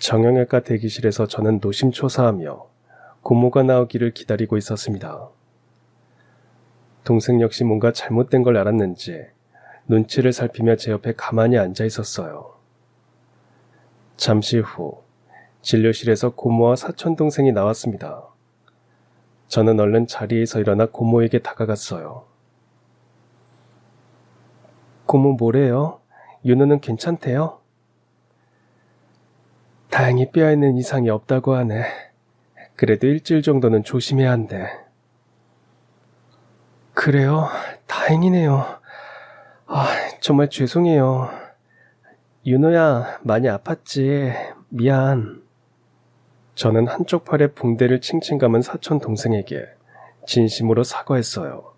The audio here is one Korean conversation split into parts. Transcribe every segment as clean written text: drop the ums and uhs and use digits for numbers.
정형외과 대기실에서 저는 노심초사하며 고모가 나오기를 기다리고 있었습니다. 동생 역시 뭔가 잘못된 걸 알았는지 눈치를 살피며 제 옆에 가만히 앉아 있었어요. 잠시 후 진료실에서 고모와 사촌동생이 나왔습니다. 저는 얼른 자리에서 일어나 고모에게 다가갔어요. 고모 뭐래요? 윤호는 괜찮대요? 다행히 뼈에는 이상이 없다고 하네. 그래도 일주일 정도는 조심해야 한대. 그래요? 다행이네요. 정말 죄송해요. 윤호야, 많이 아팠지? 미안. 저는 한쪽 팔에 붕대를 칭칭 감은 사촌 동생에게 진심으로 사과했어요.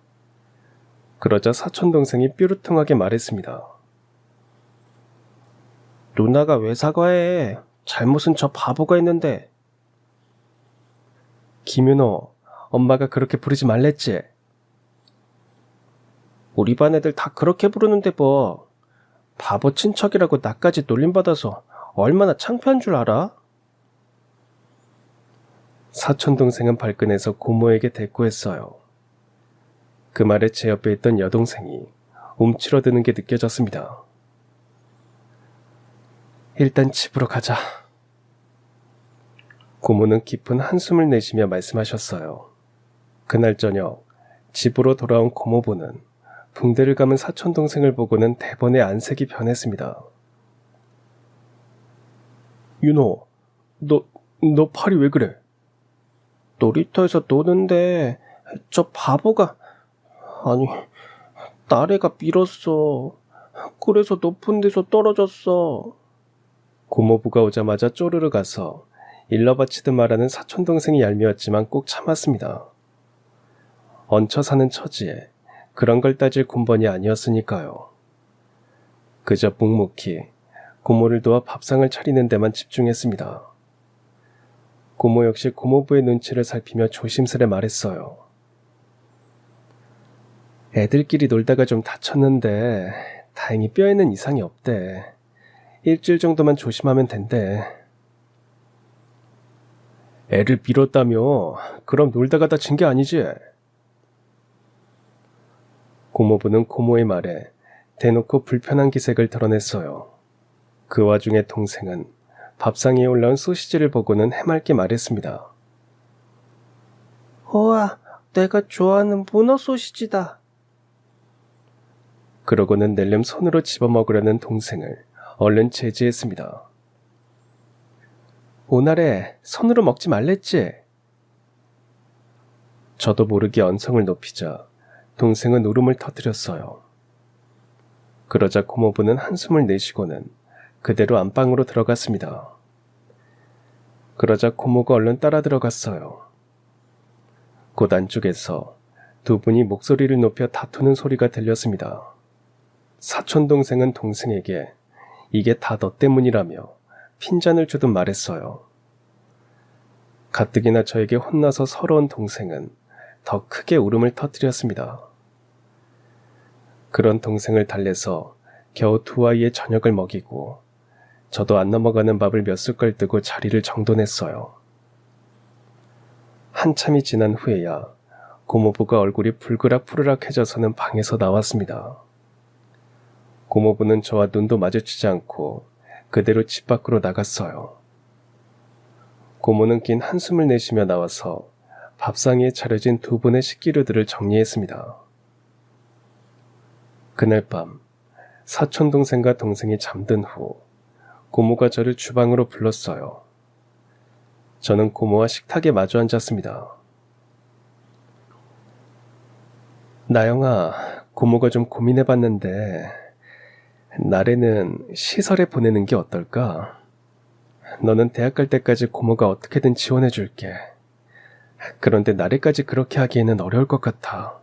그러자 사촌 동생이 뾰루퉁하게 말했습니다. 누나가 왜 사과해? 잘못은 저 바보가 했는데. 김윤호, 엄마가 그렇게 부르지 말랬지? 우리 반 애들 다 그렇게 부르는데 뭐. 바보 친척이라고 나까지 놀림받아서 얼마나 창피한 줄 알아? 사촌동생은 발끈해서 고모에게 대꾸했어요. 그 말에 제 옆에 있던 여동생이 움츠러드는 게 느껴졌습니다. 일단 집으로 가자. 고모는 깊은 한숨을 내쉬며 말씀하셨어요. 그날 저녁 집으로 돌아온 고모부는 붕대를 감은 사촌동생을 보고는 대번에 안색이 변했습니다. 윤호, 너 팔이 왜 그래? 놀이터에서 노는데 저 바보가 나래가 밀었어. 그래서 높은 데서 떨어졌어. 고모부가 오자마자 쪼르르 가서 일러 바치듯 말하는 사촌동생이 얄미웠지만 꼭 참았습니다. 얹혀 사는 처지에 그런 걸 따질 군번이 아니었으니까요. 그저 묵묵히 고모를 도와 밥상을 차리는 데만 집중했습니다. 고모 역시 고모부의 눈치를 살피며 조심스레 말했어요. 애들끼리 놀다가 좀 다쳤는데 다행히 뼈에는 이상이 없대. 일주일 정도만 조심하면 된대. 애를 밀었다며? 그럼 놀다가 다친 게 아니지? 고모부는 고모의 말에 대놓고 불편한 기색을 드러냈어요. 그 와중에 동생은 밥상 위에 올라온 소시지를 보고는 해맑게 말했습니다. 우와, 내가 좋아하는 문어 소시지다. 그러고는 낼름 손으로 집어먹으려는 동생을 얼른 제지했습니다. 오날에 손으로 먹지 말랬지? 저도 모르게 언성을 높이자 동생은 울음을 터뜨렸어요. 그러자 고모부는 한숨을 내쉬고는 그대로 안방으로 들어갔습니다. 그러자 고모가 얼른 따라 들어갔어요. 곧 안쪽에서 두 분이 목소리를 높여 다투는 소리가 들렸습니다. 사촌동생은 동생에게 이게 다 너 때문이라며 핀잔을 주듯 말했어요. 가뜩이나 저에게 혼나서 서러운 동생은 더 크게 울음을 터뜨렸습니다. 그런 동생을 달래서 겨우 두 아이의 저녁을 먹이고 저도 안 넘어가는 밥을 몇 숟갈 뜨고 자리를 정돈했어요. 한참이 지난 후에야 고모부가 얼굴이 불그락푸르락해져서는 방에서 나왔습니다. 고모부는 저와 눈도 마주치지 않고 그대로 집 밖으로 나갔어요. 고모는 긴 한숨을 내쉬며 나와서 밥상 위에 차려진 두 분의 식기류들을 정리했습니다. 그날 밤 사촌동생과 동생이 잠든 후 고모가 저를 주방으로 불렀어요. 저는 고모와 식탁에 마주 앉았습니다. 나영아, 고모가 좀 고민해봤는데 나래는 시설에 보내는 게 어떨까? 너는 대학 갈 때까지 고모가 어떻게든 지원해줄게. 그런데 나래까지 그렇게 하기에는 어려울 것 같아.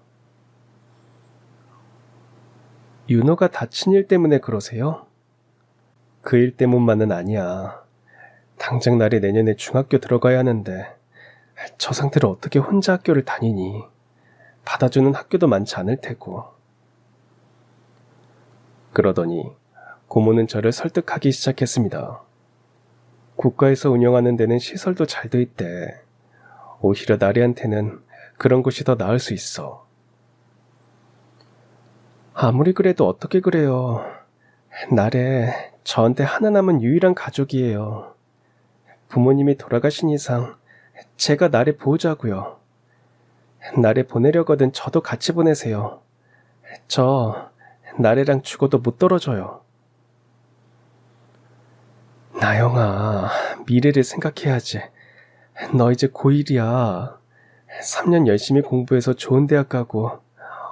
윤호가 다친 일 때문에 그러세요? 그 일 때문만은 아니야. 당장 나래 내년에 중학교 들어가야 하는데 저 상태로 어떻게 혼자 학교를 다니니? 받아주는 학교도 많지 않을 테고. 그러더니 고모는 저를 설득하기 시작했습니다. 국가에서 운영하는 데는 시설도 잘 돼 있대. 오히려 나래한테는 그런 곳이 더 나을 수 있어. 아무리 그래도 어떻게 그래요. 나래 저한테 하나 남은 유일한 가족이에요. 부모님이 돌아가신 이상 제가 나래 보호자고요. 나래 보내려거든 저도 같이 보내세요. 저 나래랑 죽어도 못 떨어져요. 나영아, 미래를 생각해야지. 너 이제 고1이야. 3년 열심히 공부해서 좋은 대학 가고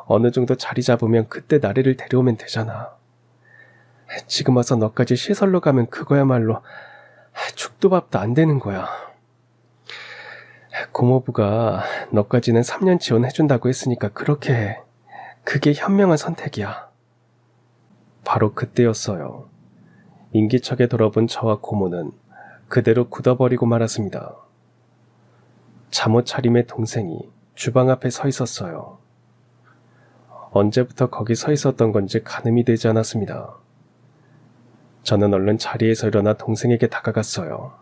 어느 정도 자리 잡으면 그때 나래를 데려오면 되잖아. 지금 와서 너까지 시설로 가면 그거야말로 죽도 밥도 안 되는 거야. 고모부가 너까지는 3년 지원해준다고 했으니까 그렇게 해. 그게 현명한 선택이야. 바로 그때였어요. 인기척에 돌아본 저와 고모는 그대로 굳어버리고 말았습니다. 잠옷 차림의 동생이 주방 앞에 서 있었어요. 언제부터 거기 서 있었던 건지 가늠이 되지 않았습니다. 저는 얼른 자리에서 일어나 동생에게 다가갔어요.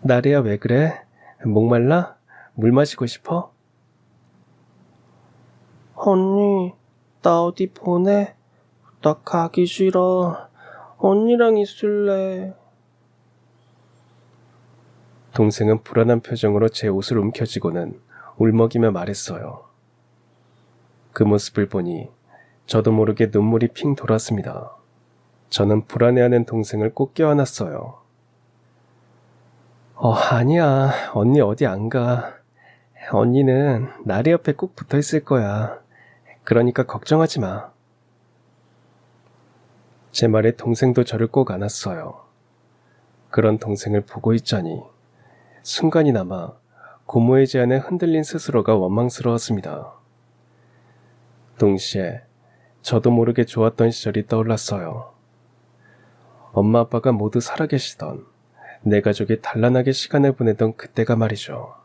나래야, 왜 그래? 목말라? 물 마시고 싶어? 언니, 나 어디 보내? 나 가기 싫어. 언니랑 있을래. 동생은 불안한 표정으로 제 옷을 움켜쥐고는 울먹이며 말했어요. 그 모습을 보니 저도 모르게 눈물이 핑 돌았습니다. 저는 불안해하는 동생을 꼭 껴안았어요. 아니야. 언니 어디 안 가. 언니는 나래 옆에 꼭 붙어 있을 거야. 그러니까 걱정하지 마. 제 말에 동생도 저를 꼭 안았어요. 그런 동생을 보고 있자니 순간이나마 고모의 제안에 흔들린 스스로가 원망스러웠습니다. 동시에 저도 모르게 좋았던 시절이 떠올랐어요. 엄마 아빠가 모두 살아계시던 내 가족이 단란하게 시간을 보내던 그때가 말이죠.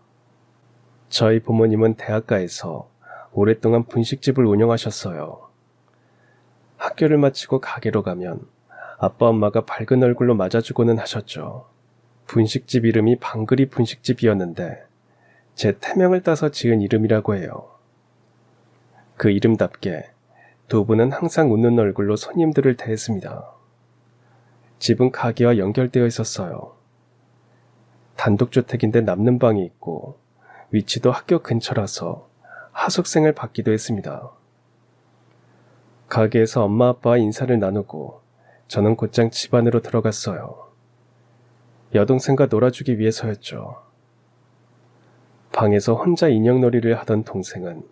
저희 부모님은 대학가에서 오랫동안 분식집을 운영하셨어요. 학교를 마치고 가게로 가면 아빠 엄마가 밝은 얼굴로 맞아주고는 하셨죠. 분식집 이름이 방글이 분식집이었는데 제 태명을 따서 지은 이름이라고 해요. 그 이름답게 두 분은 항상 웃는 얼굴로 손님들을 대했습니다. 집은 가게와 연결되어 있었어요. 단독주택인데 남는 방이 있고 위치도 학교 근처라서 하숙생을 받기도 했습니다. 가게에서 엄마 아빠와 인사를 나누고 저는 곧장 집 안으로 들어갔어요. 여동생과 놀아주기 위해서였죠. 방에서 혼자 인형놀이를 하던 동생은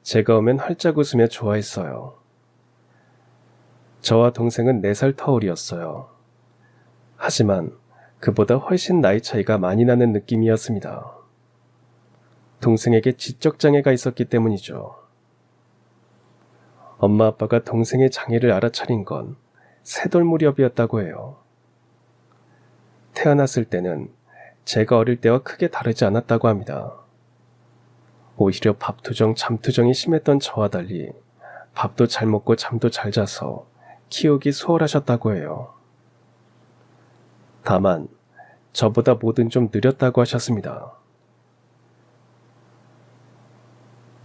제가 오면 활짝 웃으며 좋아했어요. 저와 동생은 4살 터울이었어요. 하지만 그보다 훨씬 나이 차이가 많이 나는 느낌이었습니다. 동생에게 지적장애가 있었기 때문이죠. 엄마 아빠가 동생의 장애를 알아차린 건 3돌 무렵이었다고 해요. 태어났을 때는 제가 어릴 때와 크게 다르지 않았다고 합니다. 오히려 밥투정, 잠투정이 심했던 저와 달리 밥도 잘 먹고 잠도 잘 자서 키우기 수월하셨다고 해요. 다만 저보다 뭐든 좀 느렸다고 하셨습니다.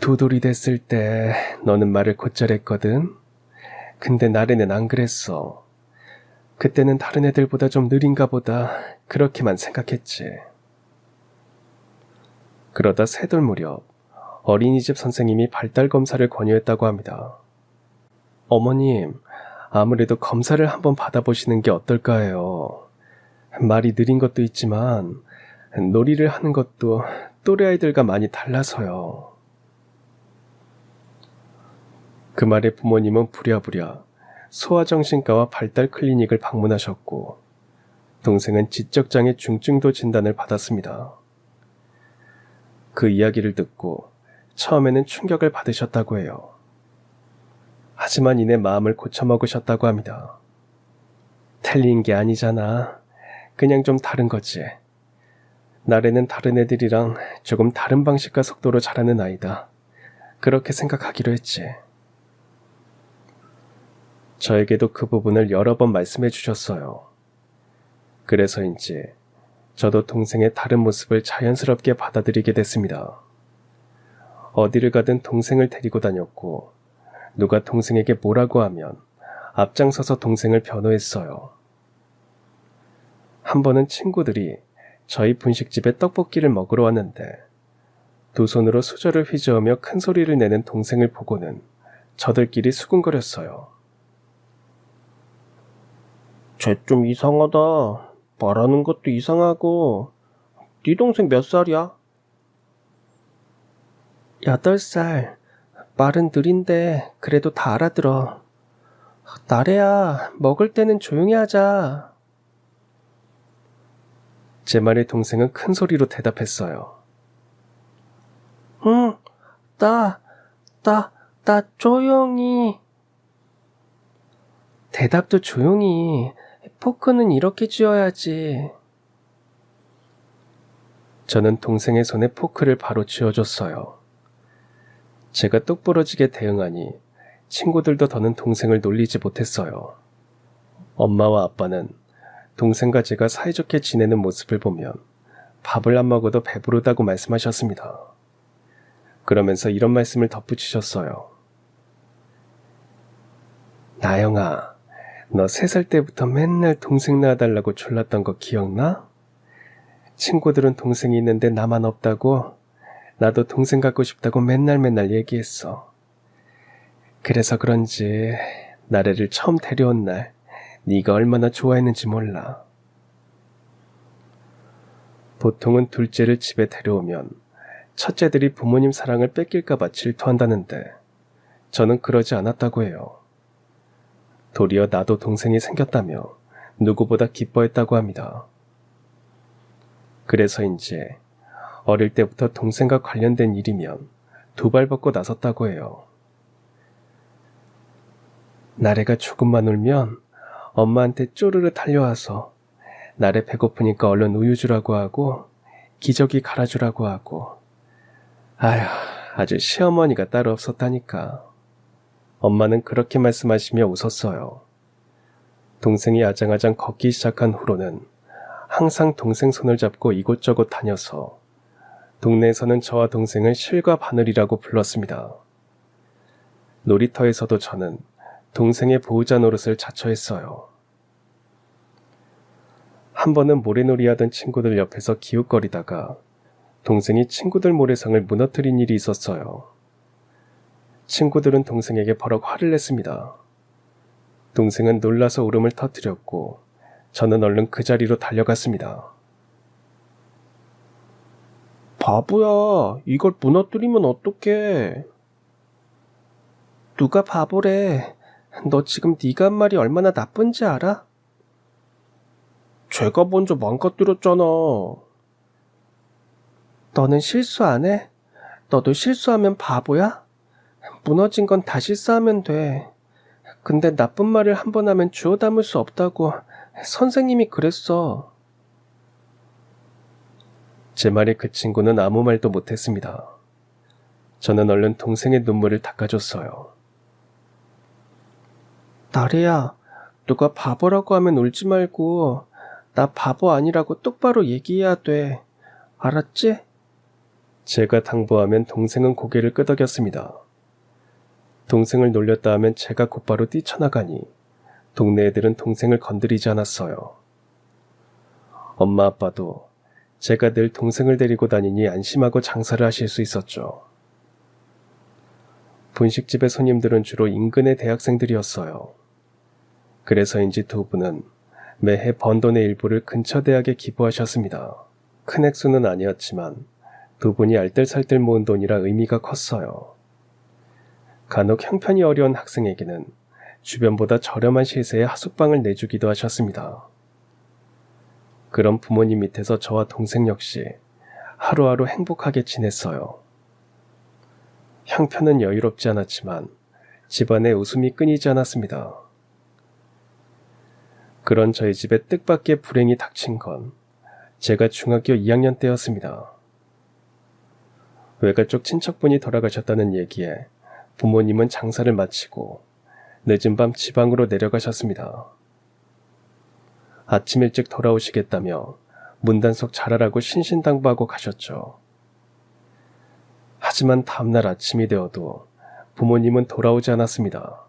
2돌이 됐을 때 너는 말을 곧잘 했거든. 근데 나래는 안 그랬어. 그때는 다른 애들보다 좀 느린가 보다 그렇게만 생각했지. 그러다 3돌 무렵 어린이집 선생님이 발달 검사를 권유했다고 합니다. 어머님, 아무래도 검사를 한번 받아보시는 게 어떨까 해요. 말이 느린 것도 있지만 놀이를 하는 것도 또래 아이들과 많이 달라서요. 그 말에 부모님은 부랴부랴 소아정신과와 발달 클리닉을 방문하셨고 동생은 지적장애 중증도 진단을 받았습니다. 그 이야기를 듣고 처음에는 충격을 받으셨다고 해요. 하지만 이내 마음을 고쳐먹으셨다고 합니다. 틀린 게 아니잖아. 그냥 좀 다른 거지. 나래는 다른 애들이랑 조금 다른 방식과 속도로 자라는 아이다. 그렇게 생각하기로 했지. 저에게도 그 부분을 여러 번 말씀해 주셨어요. 그래서인지 저도 동생의 다른 모습을 자연스럽게 받아들이게 됐습니다. 어디를 가든 동생을 데리고 다녔고 누가 동생에게 뭐라고 하면 앞장서서 동생을 변호했어요. 한 번은 친구들이 저희 분식집에 떡볶이를 먹으러 왔는데 두 손으로 수저를 휘저으며 큰 소리를 내는 동생을 보고는 저들끼리 수군거렸어요. 쟤 좀 이상하다. 말하는 것도 이상하고. 네 동생 몇 살이야? 8살. 말은 느린데 그래도 다 알아들어. 나래야, 먹을 때는 조용히 하자. 제 말에 동생은 큰 소리로 대답했어요. 응, 나 조용히. 대답도 조용히. 포크는 이렇게 쥐어야지. 저는 동생의 손에 포크를 바로 쥐어줬어요. 제가 똑부러지게 대응하니 친구들도 더는 동생을 놀리지 못했어요. 엄마와 아빠는 동생과 제가 사이좋게 지내는 모습을 보면 밥을 안 먹어도 배부르다고 말씀하셨습니다. 그러면서 이런 말씀을 덧붙이셨어요. 나영아, 너 3살 때부터 맨날 동생 낳아달라고 졸랐던 거 기억나? 친구들은 동생이 있는데 나만 없다고? 나도 동생 갖고 싶다고 맨날 얘기했어. 그래서 그런지 나래를 처음 데려온 날 네가 얼마나 좋아했는지 몰라. 보통은 둘째를 집에 데려오면 첫째들이 부모님 사랑을 뺏길까봐 질투한다는데 저는 그러지 않았다고 해요. 도리어 나도 동생이 생겼다며 누구보다 기뻐했다고 합니다. 그래서인지 어릴 때부터 동생과 관련된 일이면 두 발 벗고 나섰다고 해요. 나래가 조금만 울면 엄마한테 쪼르르 달려와서 나래 배고프니까 얼른 우유 주라고 하고 기저귀 갈아주라고 하고. 아휴, 아주 시어머니가 따로 없었다니까. 엄마는 그렇게 말씀하시며 웃었어요. 동생이 아장아장 걷기 시작한 후로는 항상 동생 손을 잡고 이곳저곳 다녀서 동네에서는 저와 동생을 실과 바늘이라고 불렀습니다. 놀이터에서도 저는 동생의 보호자 노릇을 자처했어요. 한 번은 모래놀이 하던 친구들 옆에서 기웃거리다가 동생이 친구들 모래성을 무너뜨린 일이 있었어요. 친구들은 동생에게 버럭 화를 냈습니다. 동생은 놀라서 울음을 터뜨렸고 저는 얼른 그 자리로 달려갔습니다. 바보야, 이걸 무너뜨리면 어떡해. 누가 바보래. 너 지금 네가 한 말이 얼마나 나쁜지 알아? 쟤가 먼저 망가뜨렸잖아. 너는 실수 안 해? 너도 실수하면 바보야? 무너진 건 다시 쌓으면 돼. 근데 나쁜 말을 한 번 하면 주워 담을 수 없다고 선생님이 그랬어. 제 말에 그 친구는 아무 말도 못했습니다. 저는 얼른 동생의 눈물을 닦아줬어요. 나래야, 누가 바보라고 하면 울지 말고 나 바보 아니라고 똑바로 얘기해야 돼. 알았지? 제가 당부하면 동생은 고개를 끄덕였습니다. 동생을 놀렸다 하면 제가 곧바로 뛰쳐나가니 동네 애들은 동생을 건드리지 않았어요. 엄마 아빠도 제가 늘 동생을 데리고 다니니 안심하고 장사를 하실 수 있었죠. 분식집의 손님들은 주로 인근의 대학생들이었어요. 그래서인지 두 분은 매해 번 돈의 일부를 근처 대학에 기부하셨습니다. 큰 액수는 아니었지만 두 분이 알뜰살뜰 모은 돈이라 의미가 컸어요. 간혹 형편이 어려운 학생에게는 주변보다 저렴한 시세에 하숙방을 내주기도 하셨습니다. 그런 부모님 밑에서 저와 동생 역시 하루하루 행복하게 지냈어요. 형편은 여유롭지 않았지만 집안에 웃음이 끊이지 않았습니다. 그런 저희 집에 뜻밖의 불행이 닥친 건 제가 중학교 2학년 때였습니다. 외가 쪽 친척분이 돌아가셨다는 얘기에 부모님은 장사를 마치고 늦은 밤 지방으로 내려가셨습니다. 아침 일찍 돌아오시겠다며 문단속 잘하라고 신신당부하고 가셨죠. 하지만 다음날 아침이 되어도 부모님은 돌아오지 않았습니다.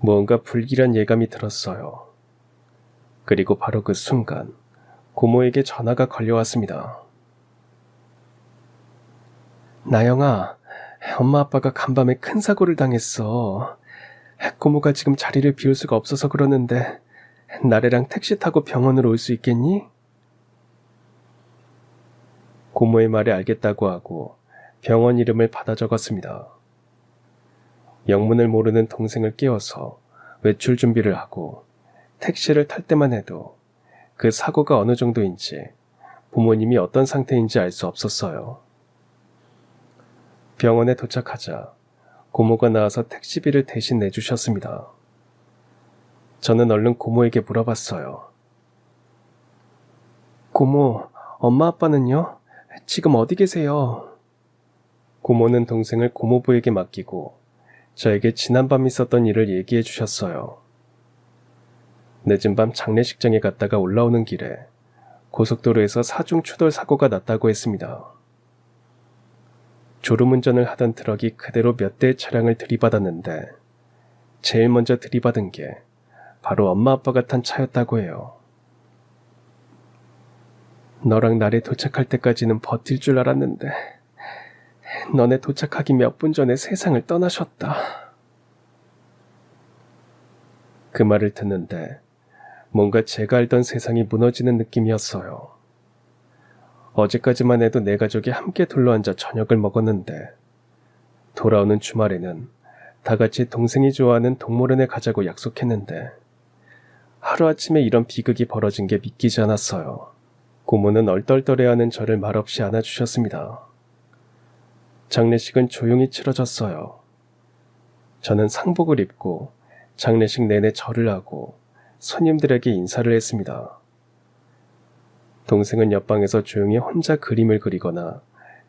무언가 불길한 예감이 들었어요. 그리고 바로 그 순간 고모에게 전화가 걸려왔습니다. 나영아, 엄마 아빠가 간밤에 큰 사고를 당했어. 고모가 지금 자리를 비울 수가 없어서 그러는데 나래랑 택시 타고 병원으로 올 수 있겠니? 고모의 말에 알겠다고 하고 병원 이름을 받아 적었습니다. 영문을 모르는 동생을 깨워서 외출 준비를 하고 택시를 탈 때만 해도 그 사고가 어느 정도인지 부모님이 어떤 상태인지 알 수 없었어요. 병원에 도착하자 고모가 나와서 택시비를 대신 내주셨습니다. 저는 얼른 고모에게 물어봤어요. 고모, 엄마 아빠는요? 지금 어디 계세요? 고모는 동생을 고모부에게 맡기고 저에게 지난밤 있었던 일을 얘기해 주셨어요. 늦은 밤 장례식장에 갔다가 올라오는 길에 고속도로에서 사중 추돌 사고가 났다고 했습니다. 졸음운전을 하던 트럭이 그대로 몇 대의 차량을 들이받았는데 제일 먼저 들이받은 게 바로 엄마 아빠가 탄 차였다고 해요. 너랑 나래 도착할 때까지는 버틸 줄 알았는데 너네 도착하기 몇 분 전에 세상을 떠나셨다. 그 말을 듣는데 뭔가 제가 알던 세상이 무너지는 느낌이었어요. 어제까지만 해도 내 가족이 함께 둘러앉아 저녁을 먹었는데 돌아오는 주말에는 다 같이 동생이 좋아하는 동물원에 가자고 약속했는데 하루아침에 이런 비극이 벌어진 게 믿기지 않았어요. 고모는 얼떨떨해하는 저를 말없이 안아주셨습니다. 장례식은 조용히 치러졌어요. 저는 상복을 입고 장례식 내내 절을 하고 손님들에게 인사를 했습니다. 동생은 옆방에서 조용히 혼자 그림을 그리거나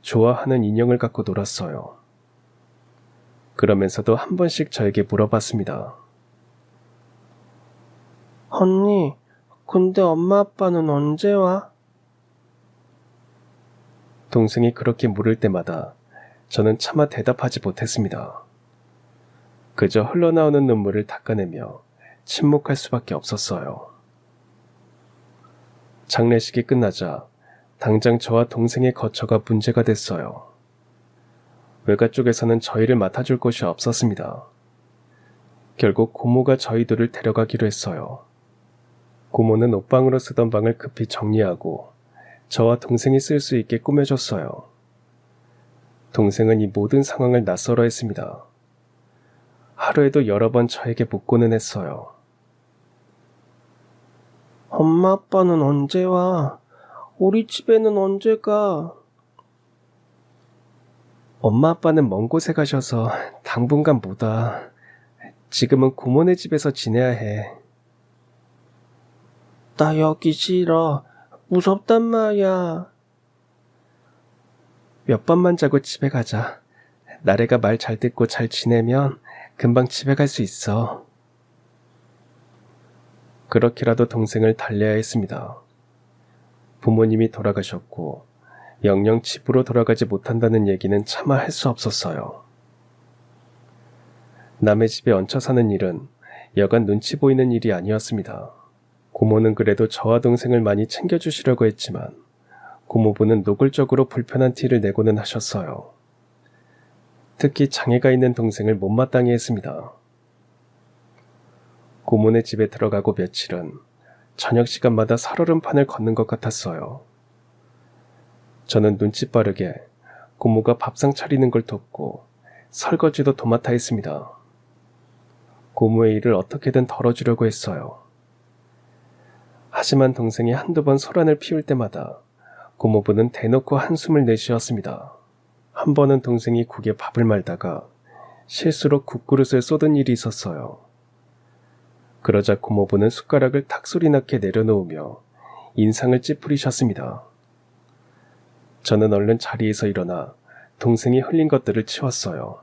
좋아하는 인형을 갖고 놀았어요. 그러면서도 한 번씩 저에게 물어봤습니다. 언니, 근데 엄마 아빠는 언제 와? 동생이 그렇게 물을 때마다 저는 차마 대답하지 못했습니다. 그저 흘러나오는 눈물을 닦아내며 침묵할 수밖에 없었어요. 장례식이 끝나자 당장 저와 동생의 거처가 문제가 됐어요. 외가 쪽에서는 저희를 맡아줄 곳이 없었습니다. 결국 고모가 저희 둘을 데려가기로 했어요. 고모는 옷방으로 쓰던 방을 급히 정리하고 저와 동생이 쓸 수 있게 꾸며줬어요. 동생은 이 모든 상황을 낯설어 했습니다. 하루에도 여러 번 저에게 묻고는 했어요. 엄마 아빠는 언제 와? 우리 집에는 언제 가? 엄마 아빠는 먼 곳에 가셔서 당분간 못 와. 지금은 고모네 집에서 지내야 해. 나 여기 싫어. 무섭단 말이야. 몇 밤만 자고 집에 가자. 나래가 말 잘 듣고 잘 지내면 금방 집에 갈 수 있어. 그렇게라도 동생을 달래야 했습니다. 부모님이 돌아가셨고 영영 집으로 돌아가지 못한다는 얘기는 차마 할 수 없었어요. 남의 집에 얹혀 사는 일은 여간 눈치 보이는 일이 아니었습니다. 고모는 그래도 저와 동생을 많이 챙겨주시려고 했지만 고모부는 노골적으로 불편한 티를 내고는 하셨어요. 특히 장애가 있는 동생을 못마땅해 했습니다. 고모네 집에 들어가고 며칠은 저녁 시간마다 살얼음판을 걷는 것 같았어요. 저는 눈치 빠르게 고모가 밥상 차리는 걸 돕고 설거지도 도맡아 했습니다. 고모의 일을 어떻게든 덜어주려고 했어요. 하지만 동생이 한두 번 소란을 피울 때마다 고모부는 대놓고 한숨을 내쉬었습니다. 한 번은 동생이 국에 밥을 말다가 실수로 국그릇을 쏟은 일이 있었어요. 그러자 고모부는 숟가락을 탁소리 나게 내려놓으며 인상을 찌푸리셨습니다. 저는 얼른 자리에서 일어나 동생이 흘린 것들을 치웠어요.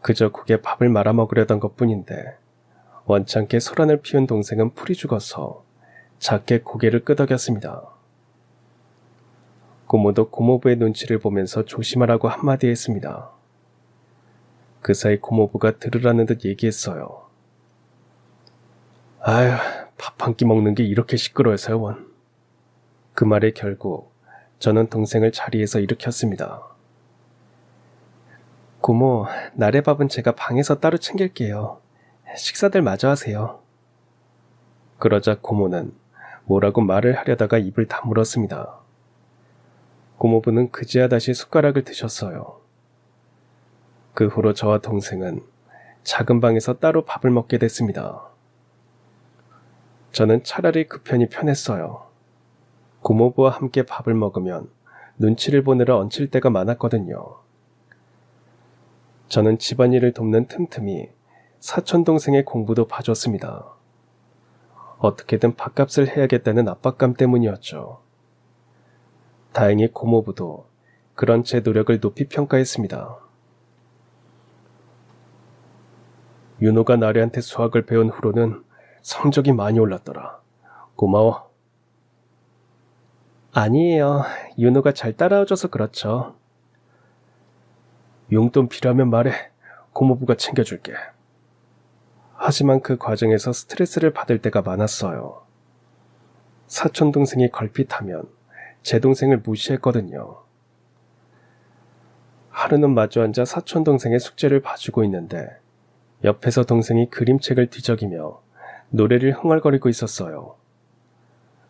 그저 국에 밥을 말아 먹으려던 것뿐인데 원찮게 소란을 피운 동생은 풀이 죽어서 작게 고개를 끄덕였습니다. 고모도 고모부의 눈치를 보면서 조심하라고 한마디 했습니다. 그 사이 고모부가 들으라는 듯 얘기했어요. 아휴, 밥 한 끼 먹는 게 이렇게 시끄러워서요, 원. 그 말에 결국 저는 동생을 자리에서 일으켰습니다. 고모, 날의 밥은 제가 방에서 따로 챙길게요. 식사들 마저 하세요. 그러자 고모는 뭐라고 말을 하려다가 입을 다물었습니다. 고모부는 그제야 다시 숟가락을 드셨어요. 그 후로 저와 동생은 작은 방에서 따로 밥을 먹게 됐습니다. 저는 차라리 그 편이 편했어요. 고모부와 함께 밥을 먹으면 눈치를 보느라 얹힐 때가 많았거든요. 저는 집안일을 돕는 틈틈이 사촌동생의 공부도 봐줬습니다. 어떻게든 밥값을 해야겠다는 압박감 때문이었죠. 다행히 고모부도 그런 제 노력을 높이 평가했습니다. 윤호가 나래한테 수학을 배운 후로는 성적이 많이 올랐더라. 고마워. 아니에요. 윤호가 잘 따라와줘서 그렇죠. 용돈 필요하면 말해. 고모부가 챙겨줄게. 하지만 그 과정에서 스트레스를 받을 때가 많았어요. 사촌동생이 걸핏하면 제 동생을 무시했거든요. 하루는 마주 앉아 사촌동생의 숙제를 봐주고 있는데 옆에서 동생이 그림책을 뒤적이며 노래를 흥얼거리고 있었어요.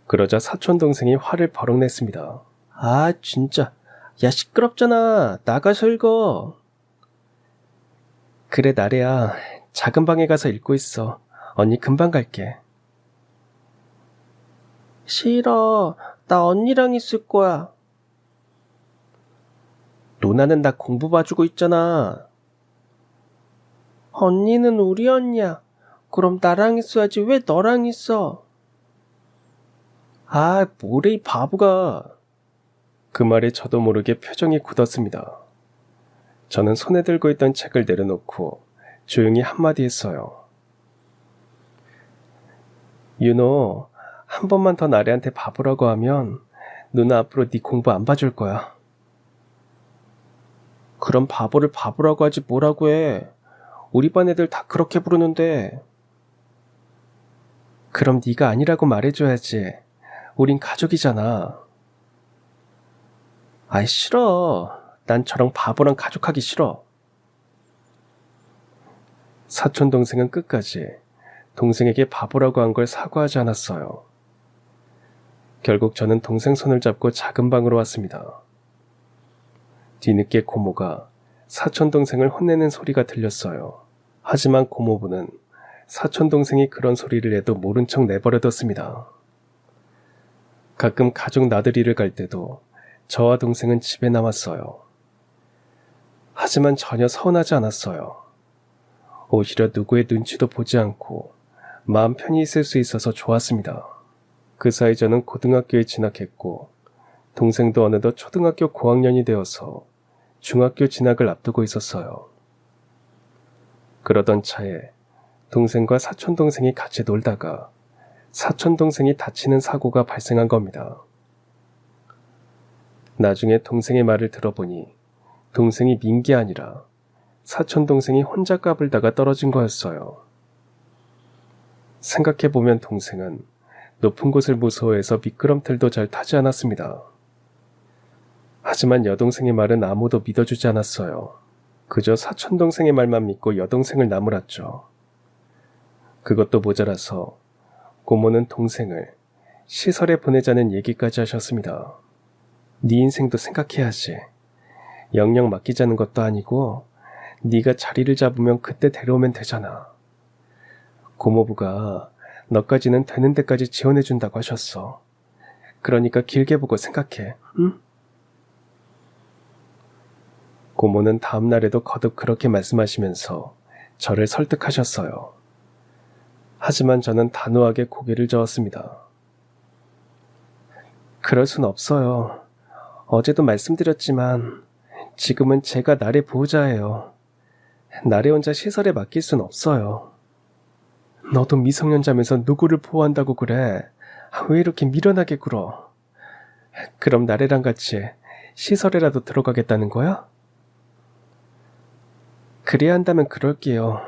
그러자 사촌동생이 화를 버럭 냈습니다. 아, 진짜. 야, 시끄럽잖아. 나가서 읽어. 그래, 나래야. 작은 방에 가서 읽고 있어. 언니 금방 갈게. 싫어. 나 언니랑 있을 거야. 누나는 나 공부 봐주고 있잖아. 언니는 우리 언니야. 그럼 나랑 있어야지 왜 너랑 있어? 아, 뭐래 이 바보가. 그 말에 저도 모르게 표정이 굳었습니다. 저는 손에 들고 있던 책을 내려놓고 조용히 한마디 했어요. 윤호, 한 번만 더 나래한테 바보라고 하면 누나 앞으로 네 공부 안 봐줄 거야. 그럼 바보를 바보라고 하지 뭐라고 해. 우리 반 애들 다 그렇게 부르는데. 그럼 네가 아니라고 말해줘야지. 우린 가족이잖아. 아이, 싫어. 난 저랑 바보랑 가족하기 싫어. 사촌동생은 끝까지 동생에게 바보라고 한 걸 사과하지 않았어요. 결국 저는 동생 손을 잡고 작은 방으로 왔습니다. 뒤늦게 고모가 사촌동생을 혼내는 소리가 들렸어요. 하지만 고모부는 사촌동생이 그런 소리를 해도 모른 척 내버려뒀습니다. 가끔 가족 나들이를 갈 때도 저와 동생은 집에 남았어요. 하지만 전혀 서운하지 않았어요. 오히려 누구의 눈치도 보지 않고 마음 편히 있을 수 있어서 좋았습니다. 그 사이 저는 고등학교에 진학했고 동생도 어느덧 초등학교 고학년이 되어서 중학교 진학을 앞두고 있었어요. 그러던 차에 동생과 사촌동생이 같이 놀다가 사촌동생이 다치는 사고가 발생한 겁니다. 나중에 동생의 말을 들어보니 동생이 민 게 아니라 사촌동생이 혼자 까불다가 떨어진 거였어요. 생각해보면 동생은 높은 곳을 무서워해서 미끄럼틀도 잘 타지 않았습니다. 하지만 여동생의 말은 아무도 믿어주지 않았어요. 그저 사촌동생의 말만 믿고 여동생을 나무랐죠. 그것도 모자라서 고모는 동생을 시설에 보내자는 얘기까지 하셨습니다. 네 인생도 생각해야지. 영영 맡기자는 것도 아니고 네가 자리를 잡으면 그때 데려오면 되잖아. 고모부가 너까지는 되는 데까지 지원해준다고 하셨어. 그러니까 길게 보고 생각해, 응? 고모는 다음 날에도 거듭 그렇게 말씀하시면서 저를 설득하셨어요. 하지만 저는 단호하게 고개를 저었습니다. 그럴 순 없어요. 어제도 말씀드렸지만 지금은 제가 나래 보호자예요. 나래 혼자 시설에 맡길 순 없어요. 너도 미성년자면서 누구를 보호한다고 그래? 왜 이렇게 미련하게 굴어? 그럼 나래랑 같이 시설에라도 들어가겠다는 거야? 그래야 한다면 그럴게요.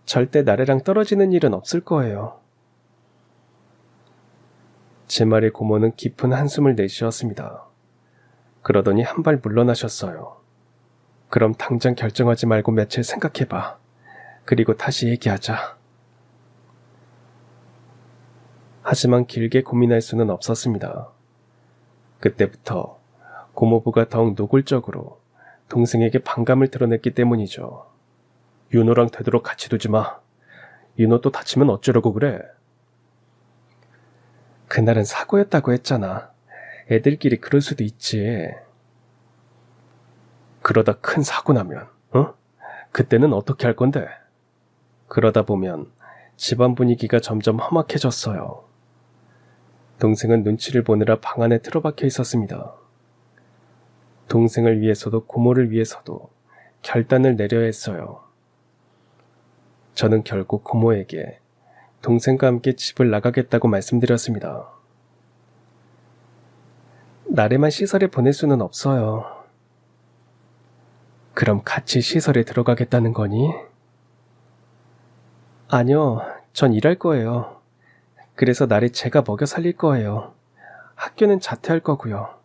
절대 나래랑 떨어지는 일은 없을 거예요. 제 말에 고모는 깊은 한숨을 내쉬었습니다. 그러더니 한 발 물러나셨어요. 그럼 당장 결정하지 말고 며칠 생각해봐. 그리고 다시 얘기하자. 하지만 길게 고민할 수는 없었습니다. 그때부터 고모부가 더욱 노골적으로 동생에게 반감을 드러냈기 때문이죠. 윤호랑 되도록 같이 두지 마. 윤호 또 다치면 어쩌려고 그래? 그날은 사고였다고 했잖아. 애들끼리 그럴 수도 있지. 그러다 큰 사고 나면, 그때는 어떻게 할 건데? 그러다 보면 집안 분위기가 점점 험악해졌어요. 동생은 눈치를 보느라 방 안에 틀어박혀 있었습니다. 동생을 위해서도 고모를 위해서도 결단을 내려야 했어요. 저는 결국 고모에게 동생과 함께 집을 나가겠다고 말씀드렸습니다. 나래만 시설에 보낼 수는 없어요. 그럼 같이 시설에 들어가겠다는 거니? 아니요, 전 일할 거예요. 그래서 나래 제가 먹여 살릴 거예요. 학교는 자퇴할 거고요.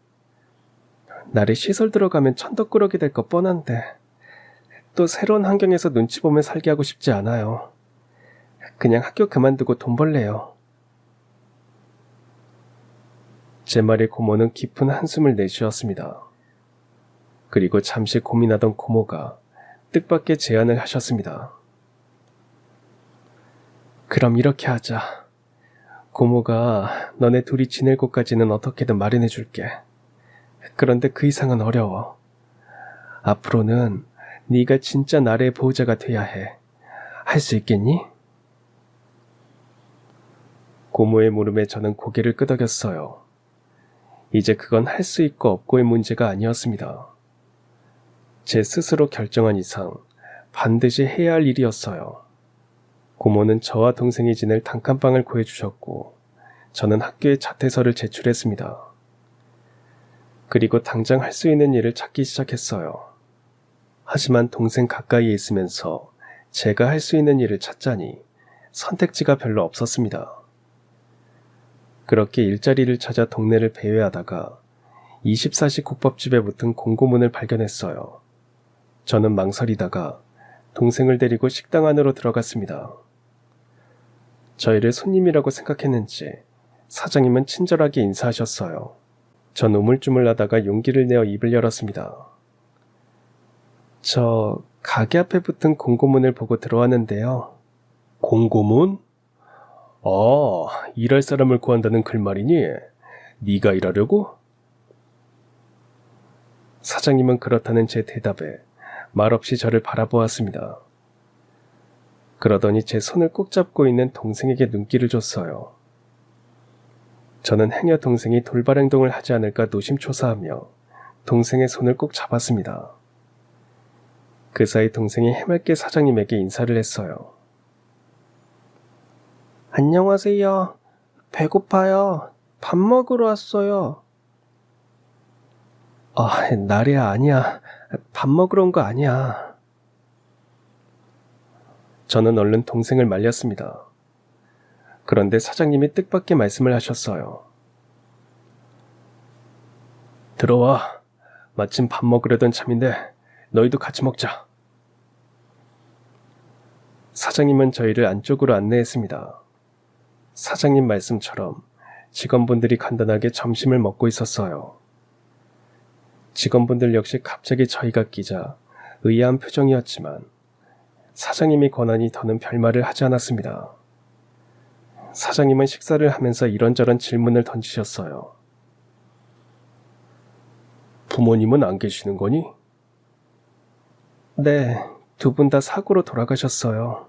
나래 시설 들어가면 천덕꾸러기 될 거 뻔한데 또 새로운 환경에서 눈치 보며 살게 하고 싶지 않아요. 그냥 학교 그만두고 돈 벌래요. 제 말에 고모는 깊은 한숨을 내쉬었습니다. 그리고 잠시 고민하던 고모가 뜻밖의 제안을 하셨습니다. 그럼 이렇게 하자. 고모가 너네 둘이 지낼 곳까지는 어떻게든 마련해 줄게. 그런데 그 이상은 어려워. 앞으로는 네가 진짜 나래의 보호자가 돼야 해. 할 수 있겠니? 고모의 물음에 저는 고개를 끄덕였어요. 이제 그건 할 수 있고 없고의 문제가 아니었습니다. 제 스스로 결정한 이상 반드시 해야 할 일이었어요. 고모는 저와 동생이 지낼 단칸방을 구해주셨고 저는 학교에 자퇴서를 제출했습니다. 그리고 당장 할 수 있는 일을 찾기 시작했어요. 하지만 동생 가까이에 있으면서 제가 할 수 있는 일을 찾자니 선택지가 별로 없었습니다. 그렇게 일자리를 찾아 동네를 배회하다가 24시 국밥집에 붙은 공고문을 발견했어요. 저는 망설이다가 동생을 데리고 식당 안으로 들어갔습니다. 저희를 손님이라고 생각했는지 사장님은 친절하게 인사하셨어요. 전 우물쭈물하다가 용기를 내어 입을 열었습니다. 저 가게 앞에 붙은 공고문을 보고 들어왔는데요. 공고문? 일할 사람을 구한다는 글말이니? 네가 일하려고? 사장님은 그렇다는 제 대답에 말없이 저를 바라보았습니다. 그러더니 제 손을 꼭 잡고 있는 동생에게 눈길을 줬어요. 저는 행여 동생이 돌발 행동을 하지 않을까 노심초사하며 동생의 손을 꼭 잡았습니다. 그 사이 동생이 해맑게 사장님에게 인사를 했어요. 안녕하세요. 배고파요. 밥 먹으러 왔어요. 나래야 아니야. 밥 먹으러 온 거 아니야. 저는 얼른 동생을 말렸습니다. 그런데 사장님이 뜻밖의 말씀을 하셨어요. 들어와. 마침 밥 먹으려던 참인데 너희도 같이 먹자. 사장님은 저희를 안쪽으로 안내했습니다. 사장님 말씀처럼 직원분들이 간단하게 점심을 먹고 있었어요. 직원분들 역시 갑자기 저희가 끼자 의아한 표정이었지만 사장님이 권하니 더는 별말을 하지 않았습니다. 사장님은 식사를 하면서 이런저런 질문을 던지셨어요. 부모님은 안 계시는 거니? 네, 두 분 다 사고로 돌아가셨어요.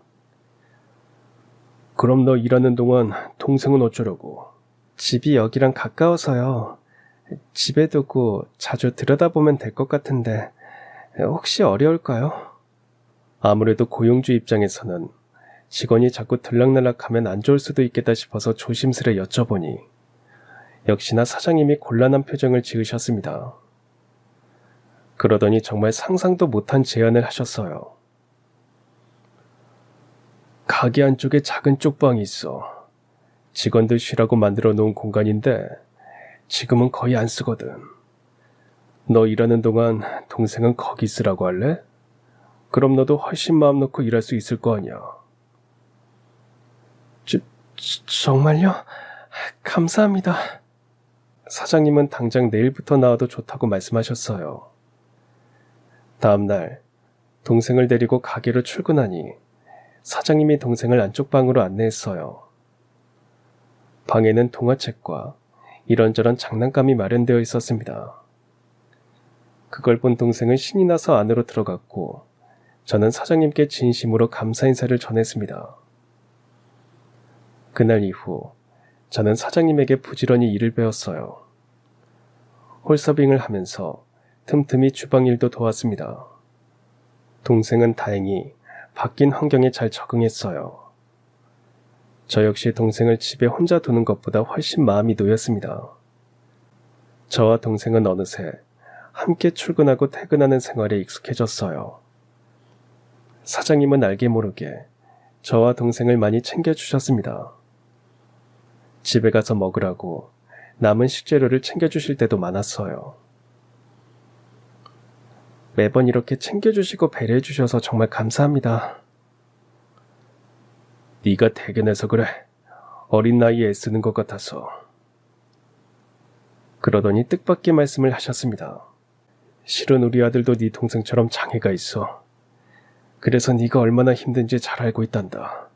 그럼 너 일하는 동안 동생은 어쩌려고? 집이 여기랑 가까워서요. 집에 두고 자주 들여다보면 될 것 같은데 혹시 어려울까요? 아무래도 고용주 입장에서는 직원이 자꾸 들락날락하면 안 좋을 수도 있겠다 싶어서 조심스레 여쭤보니 역시나 사장님이 곤란한 표정을 지으셨습니다. 그러더니 정말 상상도 못한 제안을 하셨어요. 가게 안쪽에 작은 쪽방이 있어. 직원들 쉬라고 만들어 놓은 공간인데 지금은 거의 안 쓰거든. 너 일하는 동안 동생은 거기 있으라고 할래? 그럼 너도 훨씬 마음 놓고 일할 수 있을 거 아니야. 정말요? 감사합니다. 사장님은 당장 내일부터 나와도 좋다고 말씀하셨어요. 다음날 동생을 데리고 가게로 출근하니 사장님이 동생을 안쪽 방으로 안내했어요. 방에는 동화책과 이런저런 장난감이 마련되어 있었습니다. 그걸 본 동생은 신이 나서 안으로 들어갔고 저는 사장님께 진심으로 감사 인사를 전했습니다. 그날 이후 저는 사장님에게 부지런히 일을 배웠어요. 홀서빙을 하면서 틈틈이 주방 일도 도왔습니다. 동생은 다행히 바뀐 환경에 잘 적응했어요. 저 역시 동생을 집에 혼자 두는 것보다 훨씬 마음이 놓였습니다. 저와 동생은 어느새 함께 출근하고 퇴근하는 생활에 익숙해졌어요. 사장님은 알게 모르게 저와 동생을 많이 챙겨주셨습니다. 집에 가서 먹으라고 남은 식재료를 챙겨주실 때도 많았어요. 매번 이렇게 챙겨주시고 배려해주셔서 정말 감사합니다. 네가 대견해서 그래. 어린 나이에 애쓰는 것 같아서. 그러더니 뜻밖의 말씀을 하셨습니다. 실은 우리 아들도 네 동생처럼 장애가 있어. 그래서 네가 얼마나 힘든지 잘 알고 있단다.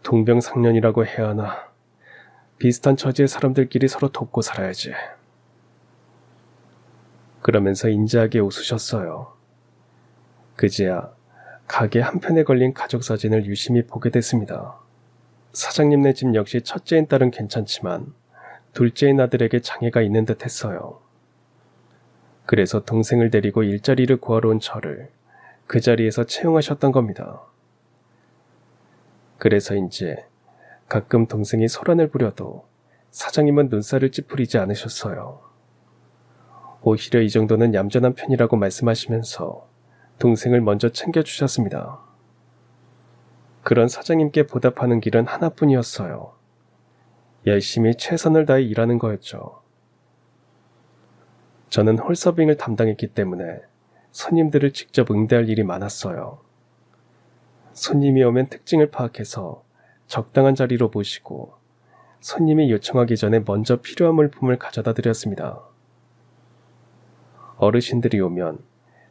동병상련이라고 해야 하나. 비슷한 처지의 사람들끼리 서로 돕고 살아야지. 그러면서 인자하게 웃으셨어요. 그제야 가게 한편에 걸린 가족 사진을 유심히 보게 됐습니다. 사장님네 집 역시 첫째인 딸은 괜찮지만 둘째인 아들에게 장애가 있는 듯 했어요. 그래서 동생을 데리고 일자리를 구하러 온 저를 그 자리에서 채용하셨던 겁니다. 그래서인지 가끔 동생이 소란을 부려도 사장님은 눈살을 찌푸리지 않으셨어요. 오히려 이 정도는 얌전한 편이라고 말씀하시면서 동생을 먼저 챙겨주셨습니다. 그런 사장님께 보답하는 길은 하나뿐이었어요. 열심히 최선을 다해 일하는 거였죠. 저는 홀서빙을 담당했기 때문에 손님들을 직접 응대할 일이 많았어요. 손님이 오면 특징을 파악해서 적당한 자리로 모시고 손님이 요청하기 전에 먼저 필요한 물품을 가져다 드렸습니다. 어르신들이 오면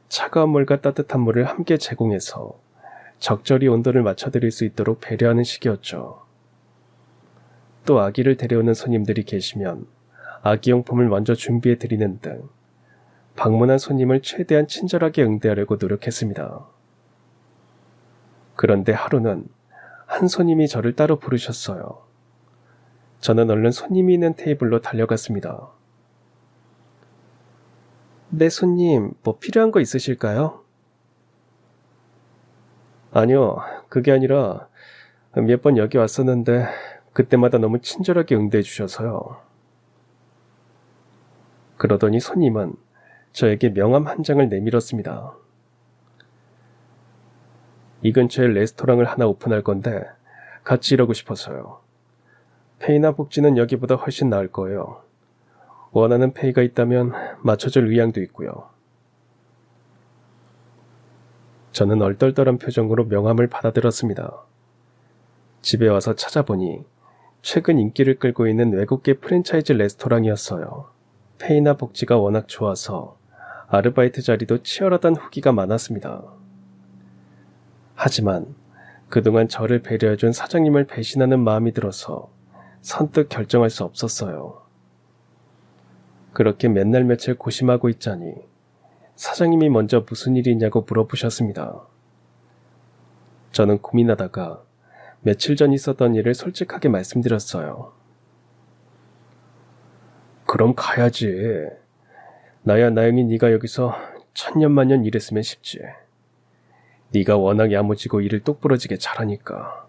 차가운 물과 따뜻한 물을 함께 제공해서 적절히 온도를 맞춰드릴 수 있도록 배려하는 식이었죠. 또 아기를 데려오는 손님들이 계시면 아기용품을 먼저 준비해 드리는 등 방문한 손님을 최대한 친절하게 응대하려고 노력했습니다. 그런데 하루는 한 손님이 저를 따로 부르셨어요. 저는 얼른 손님이 있는 테이블로 달려갔습니다. 네, 손님, 뭐 필요한 거 있으실까요? 아니요, 그게 아니라 몇 번 여기 왔었는데 그때마다 너무 친절하게 응대해 주셔서요. 그러더니 손님은 저에게 명함 한 장을 내밀었습니다. 이 근처에 레스토랑을 하나 오픈할 건데 같이 일하고 싶어서요. 페이나 복지는 여기보다 훨씬 나을 거예요. 원하는 페이가 있다면 맞춰줄 의향도 있고요. 저는 얼떨떨한 표정으로 명함을 받아들었습니다. 집에 와서 찾아보니 최근 인기를 끌고 있는 외국계 프랜차이즈 레스토랑이었어요. 페이나 복지가 워낙 좋아서 아르바이트 자리도 치열하다는 후기가 많았습니다. 하지만 그동안 저를 배려해준 사장님을 배신하는 마음이 들어서 선뜻 결정할 수 없었어요. 그렇게 맨날 며칠 고심하고 있자니 사장님이 먼저 무슨 일이 있냐고 물어보셨습니다. 저는 고민하다가 며칠 전 있었던 일을 솔직하게 말씀드렸어요. 그럼 가야지. 나야 나영이 네가 여기서 천년만년 일했으면 싶지. 네가 워낙 야무지고 일을 똑부러지게 잘하니까.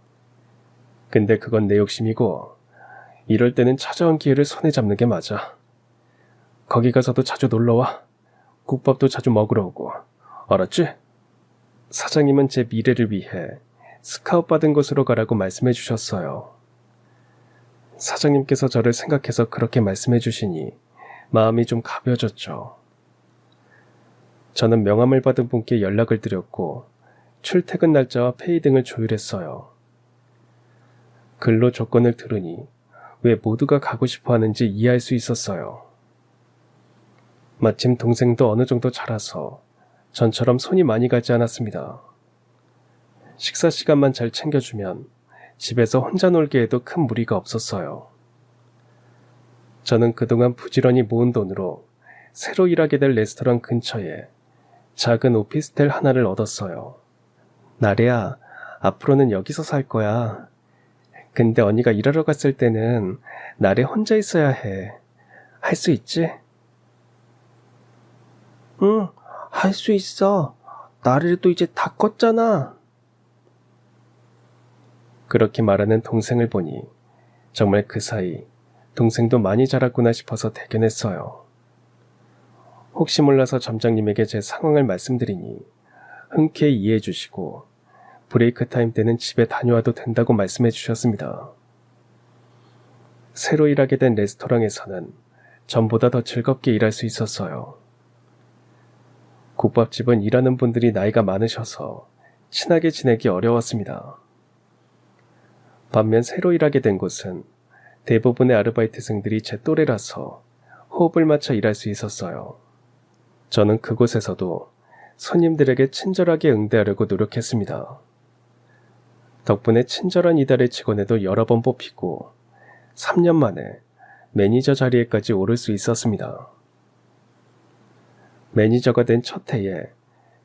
근데 그건 내 욕심이고 이럴 때는 찾아온 기회를 손에 잡는 게 맞아. 거기 가서도 자주 놀러와. 국밥도 자주 먹으러 오고. 알았지? 사장님은 제 미래를 위해 스카웃 받은 곳으로 가라고 말씀해 주셨어요. 사장님께서 저를 생각해서 그렇게 말씀해 주시니 마음이 좀 가벼워졌죠. 저는 명함을 받은 분께 연락을 드렸고 출퇴근 날짜와 페이 등을 조율했어요. 근로 조건을 들으니 왜 모두가 가고 싶어 하는지 이해할 수 있었어요. 마침 동생도 어느 정도 자라서 전처럼 손이 많이 가지 않았습니다. 식사 시간만 잘 챙겨주면 집에서 혼자 놀게 해도 큰 무리가 없었어요. 저는 그동안 부지런히 모은 돈으로 새로 일하게 될 레스토랑 근처에 작은 오피스텔 하나를 얻었어요. 나래야, 앞으로는 여기서 살 거야. 근데 언니가 일하러 갔을 때는 나래 혼자 있어야 해. 할 수 있지? 응, 할 수 있어. 나래도 이제 다 컸잖아. 그렇게 말하는 동생을 보니 정말 그 사이 동생도 많이 자랐구나 싶어서 대견했어요. 혹시 몰라서 점장님에게 제 상황을 말씀드리니 흔쾌히 이해해 주시고 브레이크 타임 때는 집에 다녀와도 된다고 말씀해 주셨습니다. 새로 일하게 된 레스토랑에서는 전보다 더 즐겁게 일할 수 있었어요. 국밥집은 일하는 분들이 나이가 많으셔서 친하게 지내기 어려웠습니다. 반면 새로 일하게 된 곳은 대부분의 아르바이트생들이 제 또래라서 호흡을 맞춰 일할 수 있었어요. 저는 그곳에서도 손님들에게 친절하게 응대하려고 노력했습니다. 덕분에 친절한 이달의 직원에도 여러 번 뽑히고 3년 만에 매니저 자리에까지 오를 수 있었습니다. 매니저가 된 첫 해에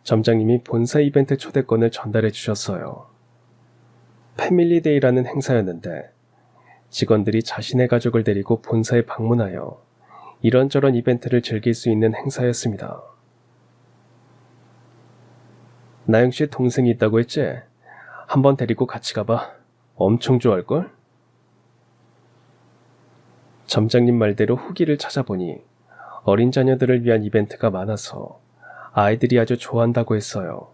점장님이 본사 이벤트 초대권을 전달해 주셨어요. 패밀리데이라는 행사였는데 직원들이 자신의 가족을 데리고 본사에 방문하여 이런저런 이벤트를 즐길 수 있는 행사였습니다. 나영씨 동생이 있다고 했지? 한번 데리고 같이 가봐. 엄청 좋아할걸? 점장님 말대로 후기를 찾아보니 어린 자녀들을 위한 이벤트가 많아서 아이들이 아주 좋아한다고 했어요.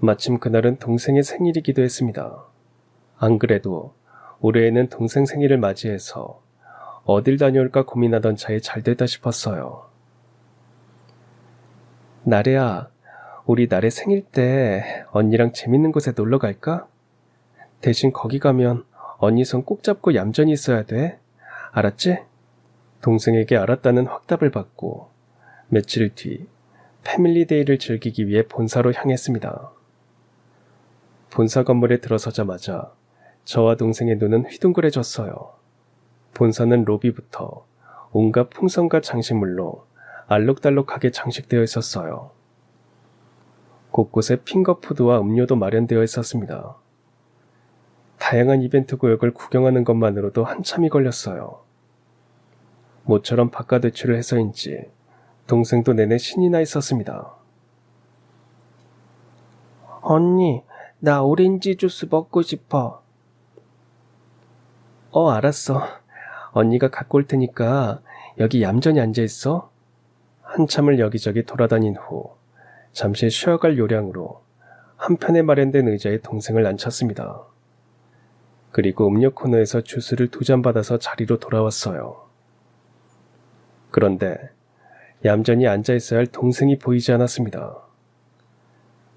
마침 그날은 동생의 생일이기도 했습니다. 안 그래도 올해에는 동생 생일을 맞이해서 어딜 다녀올까 고민하던 차에 잘 됐다 싶었어요. 나래야, 우리 나래 생일 때 언니랑 재밌는 곳에 놀러 갈까? 대신 거기 가면 언니 손 꼭 잡고 얌전히 있어야 돼. 알았지? 동생에게 알았다는 확답을 받고 며칠 뒤 패밀리데이를 즐기기 위해 본사로 향했습니다. 본사 건물에 들어서자마자 저와 동생의 눈은 휘둥그레졌어요. 본사는 로비부터 온갖 풍선과 장식물로 알록달록하게 장식되어 있었어요. 곳곳에 핑거푸드와 음료도 마련되어 있었습니다. 다양한 이벤트 구역을 구경하는 것만으로도 한참이 걸렸어요. 모처럼 바깥 외출을 해서인지 동생도 내내 신이 나 있었습니다. 언니, 나 오렌지 주스 먹고 싶어. 알았어. 언니가 갖고 올 테니까 여기 얌전히 앉아있어. 한참을 여기저기 돌아다닌 후 잠시 쉬어갈 요량으로 한편에 마련된 의자에 동생을 앉혔습니다. 그리고 음료 코너에서 주스를 2잔 받아서 자리로 돌아왔어요. 그런데 얌전히 앉아있어야 할 동생이 보이지 않았습니다.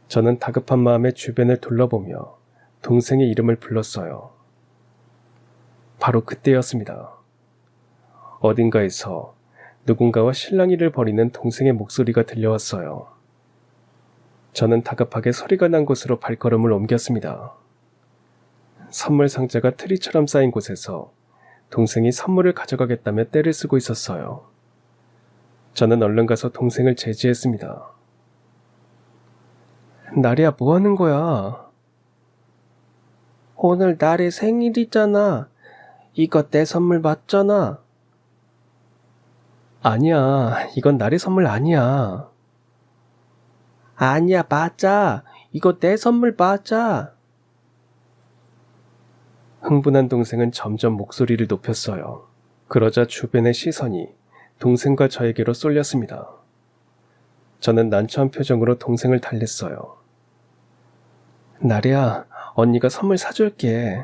저는 다급한 마음에 주변을 둘러보며 동생의 이름을 불렀어요. 바로 그때였습니다. 어딘가에서 누군가와 실랑이를 벌이는 동생의 목소리가 들려왔어요. 저는 다급하게 소리가 난 곳으로 발걸음을 옮겼습니다. 선물 상자가 트리처럼 쌓인 곳에서 동생이 선물을 가져가겠다며 떼를 쓰고 있었어요. 저는 얼른 가서 동생을 제지했습니다. 나래야, 뭐 하는 거야? 오늘 나래 생일이잖아. 이거 내 선물 맞잖아. 아니야, 이건 나래 선물 아니야. 아니야, 맞아. 이거 내 선물 맞아. 흥분한 동생은 점점 목소리를 높였어요. 그러자 주변의 시선이 동생과 저에게로 쏠렸습니다. 저는 난처한 표정으로 동생을 달랬어요. 나래야, 언니가 선물 사줄게.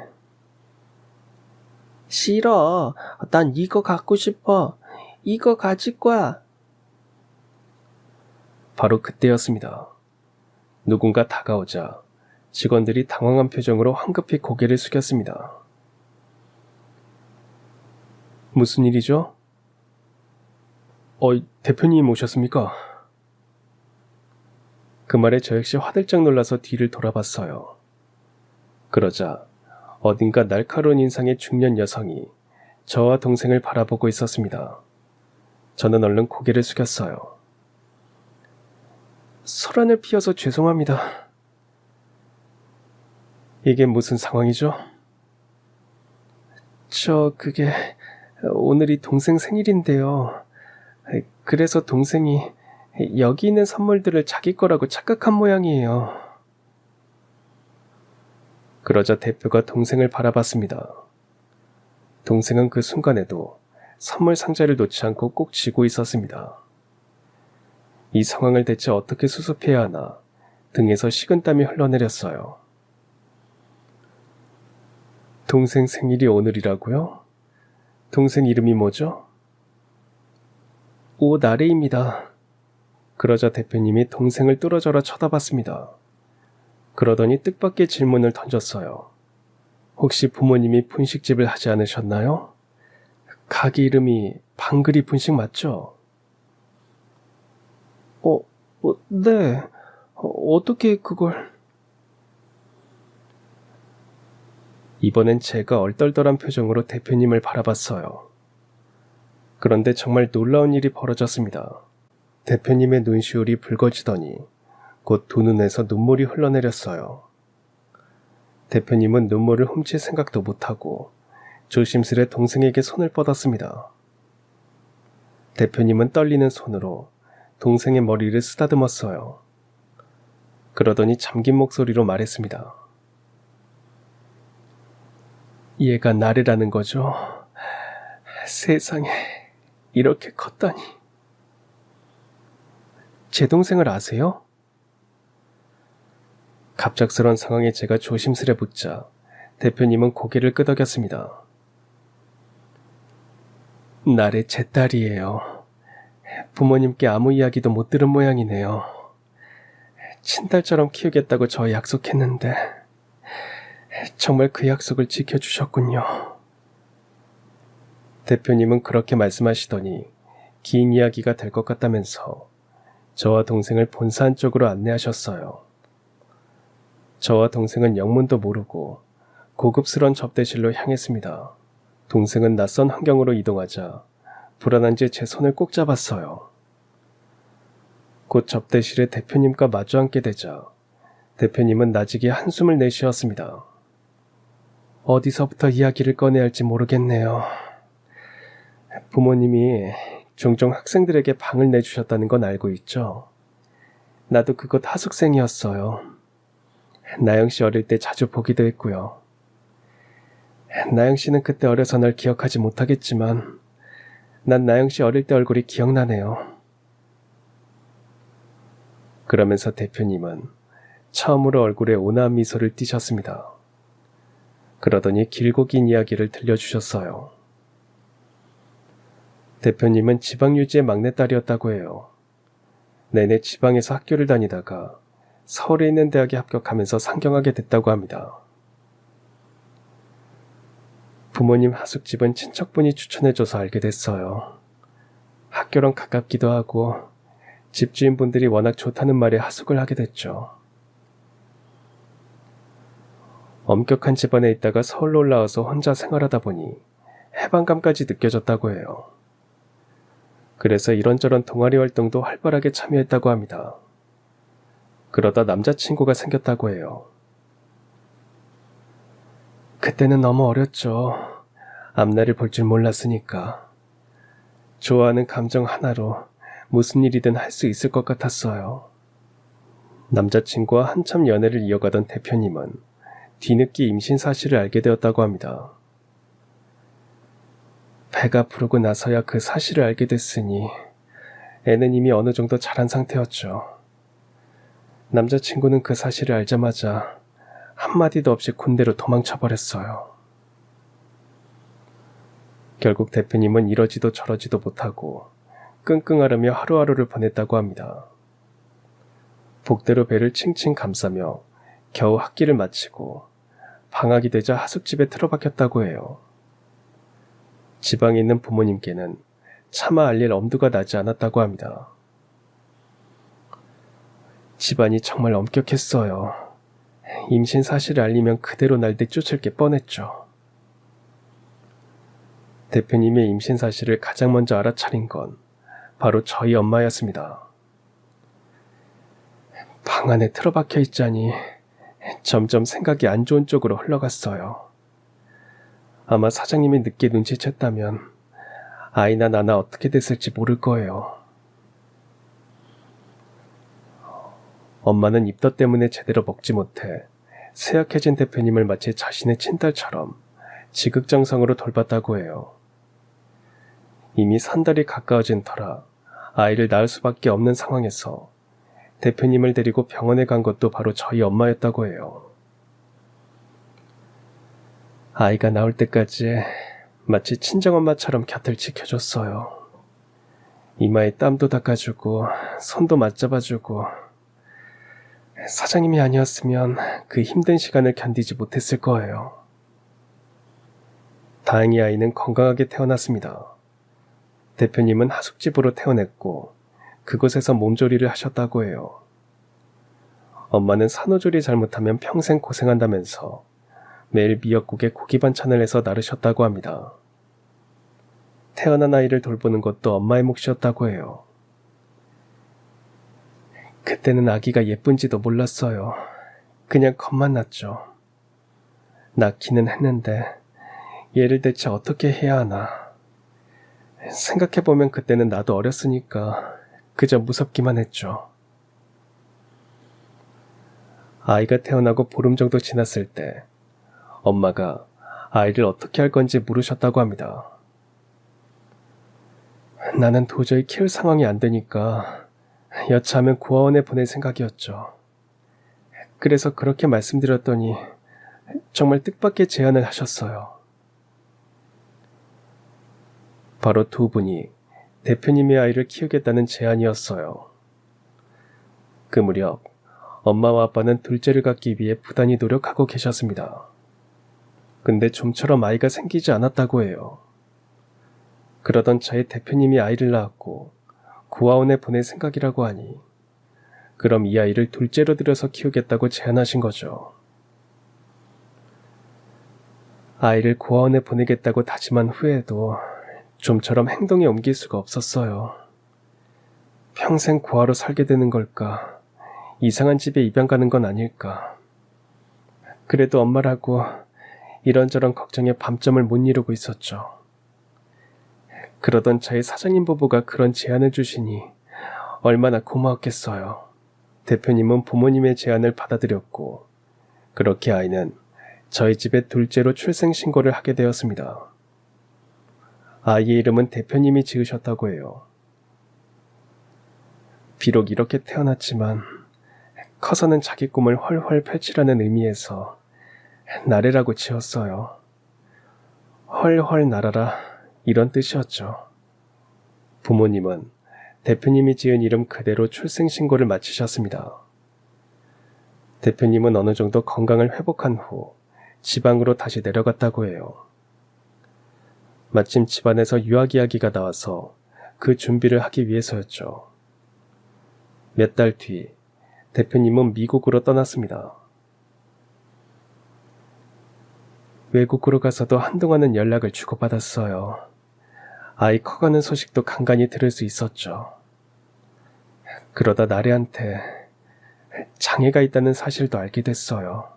싫어. 난 이거 갖고 싶어. 이거 가질 거야. 바로 그때였습니다. 누군가 다가오자 직원들이 당황한 표정으로 황급히 고개를 숙였습니다. 무슨 일이죠? 대표님 오셨습니까? 그 말에 저 역시 화들짝 놀라서 뒤를 돌아봤어요. 그러자 어딘가 날카로운 인상의 중년 여성이 저와 동생을 바라보고 있었습니다. 저는 얼른 고개를 숙였어요. 소란을 피워서 죄송합니다. 이게 무슨 상황이죠? 그게 오늘이 동생 생일인데요. 그래서 동생이 여기 있는 선물들을 자기 거라고 착각한 모양이에요. 그러자 대표가 동생을 바라봤습니다. 동생은 그 순간에도 선물 상자를 놓지 않고 꼭 쥐고 있었습니다. 이 상황을 대체 어떻게 수습해야 하나 등에서 식은땀이 흘러내렸어요. 동생 생일이 오늘이라고요? 동생 이름이 뭐죠? 오나래입니다. 그러자 대표님이 동생을 뚫어져라 쳐다봤습니다. 그러더니 뜻밖의 질문을 던졌어요. 혹시 부모님이 분식집을 하지 않으셨나요? 가게 이름이 방글이 분식 맞죠? 네. 어떻게 그걸... 이번엔 제가 얼떨떨한 표정으로 대표님을 바라봤어요. 그런데 정말 놀라운 일이 벌어졌습니다. 대표님의 눈시울이 붉어지더니 곧 두 눈에서 눈물이 흘러내렸어요. 대표님은 눈물을 훔칠 생각도 못하고 조심스레 동생에게 손을 뻗었습니다. 대표님은 떨리는 손으로 동생의 머리를 쓰다듬었어요. 그러더니 잠긴 목소리로 말했습니다. 얘가 나래라는 거죠? 세상에 이렇게 컸다니. 제 동생을 아세요? 갑작스런 상황에 제가 조심스레 묻자 대표님은 고개를 끄덕였습니다. 나래 제 딸이에요. 부모님께 아무 이야기도 못 들은 모양이네요. 친딸처럼 키우겠다고 저 약속했는데 정말 그 약속을 지켜주셨군요. 대표님은 그렇게 말씀하시더니 긴 이야기가 될 것 같다면서 저와 동생을 본사 안쪽으로 안내하셨어요. 저와 동생은 영문도 모르고 고급스러운 접대실로 향했습니다. 동생은 낯선 환경으로 이동하자 불안한지 제 손을 꼭 잡았어요. 곧 접대실에 대표님과 마주 앉게 되자 대표님은 나직이 한숨을 내쉬었습니다. 어디서부터 이야기를 꺼내야 할지 모르겠네요. 부모님이 종종 학생들에게 방을 내주셨다는 건 알고 있죠. 나도 그것 하숙생이었어요. 나영씨 어릴 때 자주 보기도 했고요. 나영씨는 그때 어려서 널 기억하지 못하겠지만 난 나영씨 어릴 때 얼굴이 기억나네요. 그러면서 대표님은 처음으로 얼굴에 온화한 미소를 띠셨습니다. 그러더니 길고 긴 이야기를 들려주셨어요. 대표님은 지방유지의 막내딸이었다고 해요. 내내 지방에서 학교를 다니다가 서울에 있는 대학에 합격하면서 상경하게 됐다고 합니다. 부모님 하숙집은 친척분이 추천해줘서 알게 됐어요. 학교랑 가깝기도 하고 집주인분들이 워낙 좋다는 말에 하숙을 하게 됐죠. 엄격한 집안에 있다가 서울로 올라와서 혼자 생활하다 보니 해방감까지 느껴졌다고 해요. 그래서 이런저런 동아리 활동도 활발하게 참여했다고 합니다. 그러다 남자친구가 생겼다고 해요. 그때는 너무 어렸죠. 앞날을 볼 줄 몰랐으니까. 좋아하는 감정 하나로 무슨 일이든 할 수 있을 것 같았어요. 남자친구와 한참 연애를 이어가던 대표님은 뒤늦게 임신 사실을 알게 되었다고 합니다. 배가 부르고 나서야 그 사실을 알게 됐으니 애는 이미 어느 정도 자란 상태였죠. 남자친구는 그 사실을 알자마자 한마디도 없이 군대로 도망쳐버렸어요. 결국 대표님은 이러지도 저러지도 못하고 끙끙 앓으며 하루하루를 보냈다고 합니다. 복대로 배를 칭칭 감싸며 겨우 학기를 마치고 방학이 되자 하숙집에 틀어박혔다고 해요. 지방에 있는 부모님께는 차마 알릴 엄두가 나지 않았다고 합니다. 집안이 정말 엄격했어요. 임신 사실을 알리면 그대로 날 내쫓을 게 뻔했죠. 대표님의 임신 사실을 가장 먼저 알아차린 건 바로 저희 엄마였습니다. 방 안에 틀어박혀 있자니 점점 생각이 안 좋은 쪽으로 흘러갔어요. 아마 사장님이 늦게 눈치챘다면 아이나 나나 어떻게 됐을지 모를 거예요. 엄마는 입덧 때문에 제대로 먹지 못해 쇠약해진 대표님을 마치 자신의 친딸처럼 지극정성으로 돌봤다고 해요. 이미 산달이 가까워진 터라 아이를 낳을 수밖에 없는 상황에서 대표님을 데리고 병원에 간 것도 바로 저희 엄마였다고 해요. 아이가 나올 때까지 마치 친정엄마처럼 곁을 지켜줬어요. 이마에 땀도 닦아주고 손도 맞잡아주고 사장님이 아니었으면 그 힘든 시간을 견디지 못했을 거예요. 다행히 아이는 건강하게 태어났습니다. 대표님은 하숙집으로 태어났고 그곳에서 몸조리를 하셨다고 해요. 엄마는 산후조리 잘못하면 평생 고생한다면서 매일 미역국에 고기 반찬을 해서 나르셨다고 합니다. 태어난 아이를 돌보는 것도 엄마의 몫이었다고 해요. 그때는 아기가 예쁜지도 몰랐어요. 그냥 겁만 났죠. 낳기는 했는데 얘를 대체 어떻게 해야 하나. 생각해보면 그때는 나도 어렸으니까 그저 무섭기만 했죠. 아이가 태어나고 보름 정도 지났을 때 엄마가 아이를 어떻게 할 건지 물으셨다고 합니다. 나는 도저히 키울 상황이 안 되니까 여차하면 고아원에 보낼 생각이었죠. 그래서 그렇게 말씀드렸더니 정말 뜻밖의 제안을 하셨어요. 바로 두 분이 대표님의 아이를 키우겠다는 제안이었어요. 그 무렵 엄마와 아빠는 둘째를 갖기 위해 부단히 노력하고 계셨습니다. 근데 좀처럼 아이가 생기지 않았다고 해요. 그러던 차에 대표님이 아이를 낳았고 고아원에 보낼 생각이라고 하니 그럼 이 아이를 둘째로 들여서 키우겠다고 제안하신 거죠. 아이를 고아원에 보내겠다고 다짐한 후에도 좀처럼 행동에 옮길 수가 없었어요. 평생 고아로 살게 되는 걸까? 이상한 집에 입양 가는 건 아닐까? 그래도 엄마라고 이런저런 걱정에 밤잠을 못 이루고 있었죠. 그러던 차에 사장님 부부가 그런 제안을 주시니 얼마나 고마웠겠어요. 대표님은 부모님의 제안을 받아들였고 그렇게 아이는 저희 집에 둘째로 출생신고를 하게 되었습니다. 아이의 이름은 대표님이 지으셨다고 해요. 비록 이렇게 태어났지만 커서는 자기 꿈을 훨훨 펼치라는 의미에서 나래라고 지었어요. 훨훨 날아라 이런 뜻이었죠. 부모님은 대표님이 지은 이름 그대로 출생신고를 마치셨습니다. 대표님은 어느 정도 건강을 회복한 후 지방으로 다시 내려갔다고 해요. 마침 집안에서 유학 이야기가 나와서 그 준비를 하기 위해서였죠. 몇 달 뒤 대표님은 미국으로 떠났습니다. 외국으로 가서도 한동안은 연락을 주고받았어요. 아이 커가는 소식도 간간히 들을 수 있었죠. 그러다 나래한테 장애가 있다는 사실도 알게 됐어요.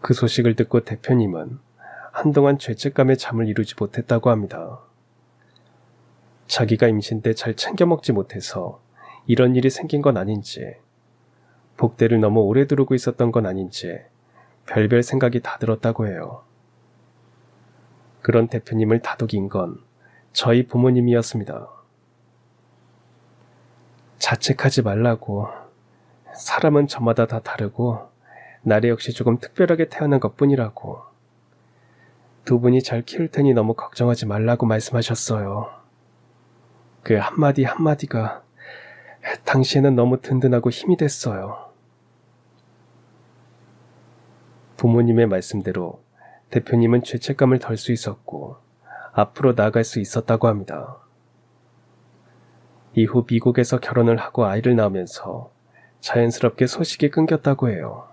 그 소식을 듣고 대표님은 한동안 죄책감에 잠을 이루지 못했다고 합니다. 자기가 임신 때 잘 챙겨 먹지 못해서 이런 일이 생긴 건 아닌지 복대를 너무 오래 두르고 있었던 건 아닌지 별별 생각이 다 들었다고 해요. 그런 대표님을 다독인 건 저희 부모님이었습니다. 자책하지 말라고. 사람은 저마다 다 다르고 나래 역시 조금 특별하게 태어난 것뿐이라고. 두 분이 잘 키울 테니 너무 걱정하지 말라고 말씀하셨어요. 그 한마디 한마디가 당시에는 너무 든든하고 힘이 됐어요. 부모님의 말씀대로 대표님은 죄책감을 덜 수 있었고 앞으로 나아갈 수 있었다고 합니다. 이후 미국에서 결혼을 하고 아이를 낳으면서 자연스럽게 소식이 끊겼다고 해요.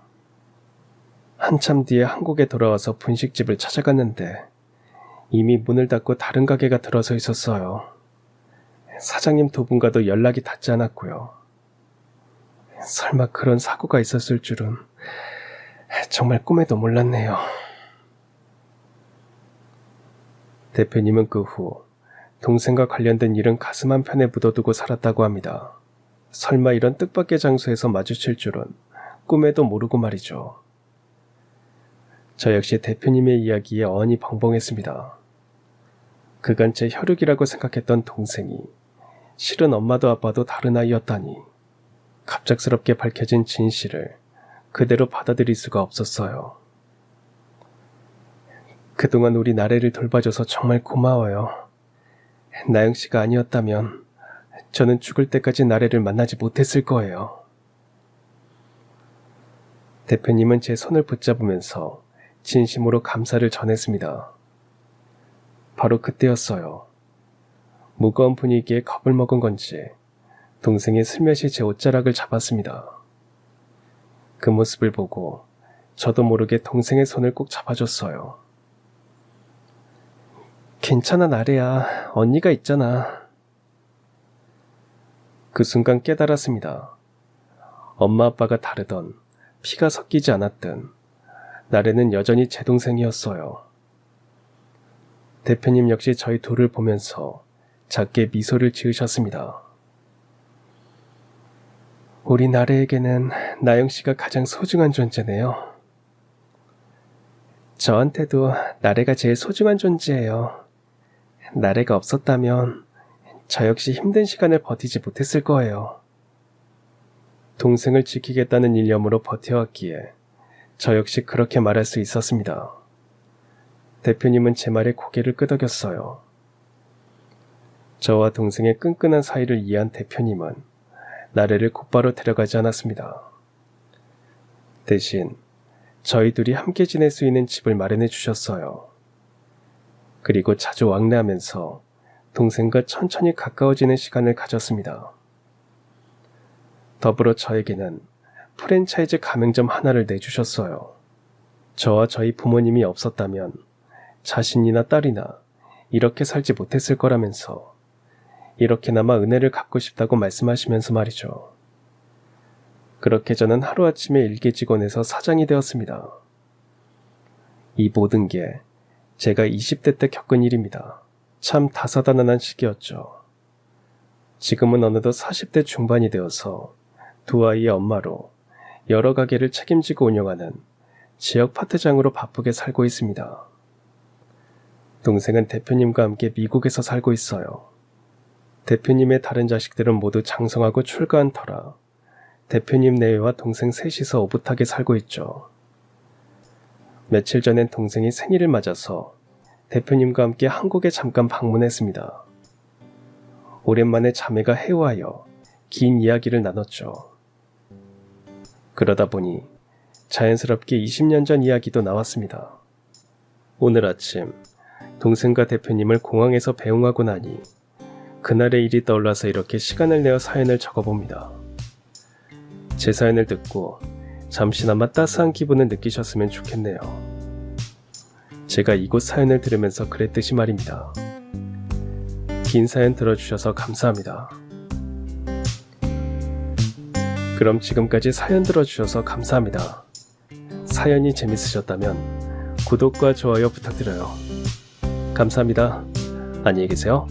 한참 뒤에 한국에 돌아와서 분식집을 찾아갔는데 이미 문을 닫고 다른 가게가 들어서 있었어요. 사장님 두 분과도 연락이 닿지 않았고요. 설마 그런 사고가 있었을 줄은 정말 꿈에도 몰랐네요. 대표님은 그 후 동생과 관련된 일은 가슴 한편에 묻어두고 살았다고 합니다. 설마 이런 뜻밖의 장소에서 마주칠 줄은 꿈에도 모르고 말이죠. 저 역시 대표님의 이야기에 어안이 벙벙했습니다. 그간 제 혈육이라고 생각했던 동생이 실은 엄마도 아빠도 다른 아이였다니 갑작스럽게 밝혀진 진실을 그대로 받아들일 수가 없었어요. 그동안 우리 나래를 돌봐줘서 정말 고마워요. 나영씨가 아니었다면 저는 죽을 때까지 나래를 만나지 못했을 거예요. 대표님은 제 손을 붙잡으면서 진심으로 감사를 전했습니다. 바로 그때였어요. 무거운 분위기에 겁을 먹은 건지 동생이 슬며시 제 옷자락을 잡았습니다. 그 모습을 보고 저도 모르게 동생의 손을 꼭 잡아줬어요. 괜찮아 나래야, 언니가 있잖아. 그 순간 깨달았습니다. 엄마 아빠가 다르던 피가 섞이지 않았든 나래는 여전히 제 동생이었어요. 대표님 역시 저희 둘을 보면서 작게 미소를 지으셨습니다. 우리 나래에게는 나영씨가 가장 소중한 존재네요. 저한테도 나래가 제일 소중한 존재예요. 나래가 없었다면 저 역시 힘든 시간을 버티지 못했을 거예요. 동생을 지키겠다는 일념으로 버텨왔기에 저 역시 그렇게 말할 수 있었습니다. 대표님은 제 말에 고개를 끄덕였어요. 저와 동생의 끈끈한 사이를 이해한 대표님은 나래를 곧바로 데려가지 않았습니다. 대신 저희 둘이 함께 지낼 수 있는 집을 마련해 주셨어요. 그리고 자주 왕래하면서 동생과 천천히 가까워지는 시간을 가졌습니다. 더불어 저에게는 프랜차이즈 가맹점 하나를 내주셨어요. 저와 저희 부모님이 없었다면 자신이나 딸이나 이렇게 살지 못했을 거라면서 이렇게나마 은혜를 갚고 싶다고 말씀하시면서 말이죠. 그렇게 저는 하루아침에 일개 직원에서 사장이 되었습니다. 이 모든 게 제가 20대 때 겪은 일입니다. 참 다사다난한 시기였죠. 지금은 어느덧 40대 중반이 되어서 두 아이의 엄마로 여러 가게를 책임지고 운영하는 지역 파트장으로 바쁘게 살고 있습니다. 동생은 대표님과 함께 미국에서 살고 있어요. 대표님의 다른 자식들은 모두 장성하고 출가한 터라 대표님 내외와 동생 셋이서 오붓하게 살고 있죠. 며칠 전엔 동생이 생일을 맞아서 대표님과 함께 한국에 잠깐 방문했습니다. 오랜만에 자매가 회화하여 긴 이야기를 나눴죠. 그러다 보니 자연스럽게 20년 전 이야기도 나왔습니다. 오늘 아침 동생과 대표님을 공항에서 배웅하고 나니 그날의 일이 떠올라서 이렇게 시간을 내어 사연을 적어봅니다. 제 사연을 듣고 잠시나마 따스한 기분을 느끼셨으면 좋겠네요. 제가 이곳 사연을 들으면서 그랬듯이 말입니다. 긴 사연 들어주셔서 감사합니다. 그럼 지금까지 사연 들어주셔서 감사합니다. 사연이 재밌으셨다면 구독과 좋아요 부탁드려요. 감사합니다. 안녕히 계세요.